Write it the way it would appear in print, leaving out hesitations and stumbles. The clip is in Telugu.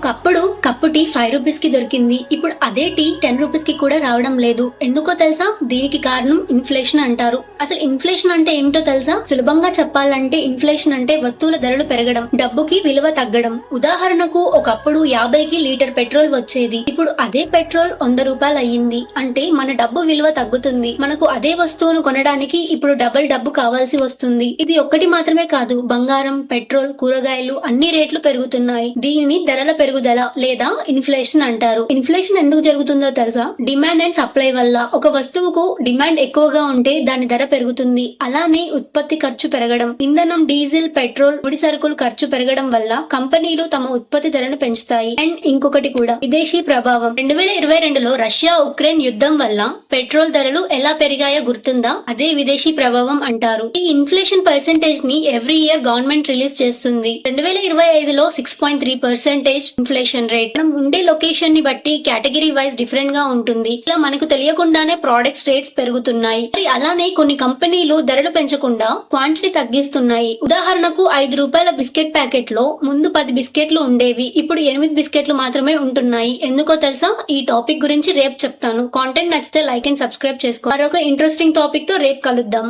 ఒకప్పుడు కప్పు టీ 5 రూపీస్ కి దొరికింది. ఇప్పుడు అదే టీ 10 రూపీస్ కి కూడా రావడం లేదు. ఎందుకో తెలుసా? దీనికి కారణం ఇన్ఫ్లేషన్ అంటారు. అసలు ఇన్ఫ్లేషన్ అంటే ఏమిటో తెలుసా? సులభంగా చెప్పాలంటే ఇన్ఫ్లేషన్ అంటే వస్తువుల ధరలు పెరగడం, డబ్బుకి విలువ తగ్గడం. ఉదాహరణకు ఒకప్పుడు 50కి లీటర్ పెట్రోల్ వచ్చేది. ఇప్పుడు అదే పెట్రోల్ 100 రూపాయలు అయ్యింది. అంటే మన డబ్బు విలువ తగ్గుతుంది. మనకు అదే వస్తువును కొనడానికి ఇప్పుడు డబుల్ డబ్బు కావాల్సి వస్తుంది. ఇది ఒక్కటి మాత్రమే కాదు, బంగారం, పెట్రోల్, కూరగాయలు అన్ని రేట్లు పెరుగుతున్నాయి. దీనిని ధరల పెరుగుదల లేదా ఇన్ఫ్లేషన్ అంటారు. ఇన్ఫ్లేషన్ ఎందుకు జరుగుతుందో తెలుసా? డిమాండ్ అండ్ సప్లై వల్ల. ఒక వస్తువుకు డిమాండ్ ఎక్కువగా ఉంటే దాని ధర పెరుగుతుంది. అలానే ఉత్పత్తి ఖర్చు పెరగడం, ఇంధనం, డీజిల్, పెట్రోల్, ముడి సరుకులు ఖర్చు పెరగడం వల్ల కంపెనీలు తమ ఉత్పత్తి ధరను పెంచుతాయి. అండ్ ఇంకొకటి కూడా, విదేశీ ప్రభావం. 2022లో రష్యా ఉక్రెయిన్ యుద్ధం వల్ల పెట్రోల్ ధరలు ఎలా పెరిగాయో గుర్తుందా? అదే విదేశీ ప్రభావం అంటారు. ఈ ఇన్ఫ్లేషన్ పర్సెంటేజ్ ని ఎవ్రీ ఇయర్ గవర్నమెంట్ రిలీజ్ చేస్తుంది. 2025లో 6.3% ఇన్ఫ్లేషన్ రేట్. మనం ఉండే లొకేషన్ ని బట్టి కేటగిరీ వైజ్ డిఫరెంట్ గా ఉంటుంది. ఇలా మనకు తెలియకుండానే ప్రొడక్ట్స్ రేట్స్ పెరుగుతున్నాయి. మరి అలానే కొన్ని కంపెనీలు ధరలు పెంచకుండా క్వాంటిటీ తగ్గిస్తున్నాయి. ఉదాహరణకు 5 రూపాయల బిస్కెట్ ప్యాకెట్ లో ముందు 10 బిస్కెట్లు ఉండేవి. ఇప్పుడు 8 బిస్కెట్లు మాత్రమే ఉంటున్నాయి. ఎందుకో తెలుసా? ఈ టాపిక్ గురించి రేపు చెప్తాను. కాంటెంట్ నచ్చితే లైక్ అండ్ సబ్స్క్రైబ్ చేసుకో. మరొక ఇంట్రెస్టింగ్ టాపిక్ తో రేపు కలుద్దాం.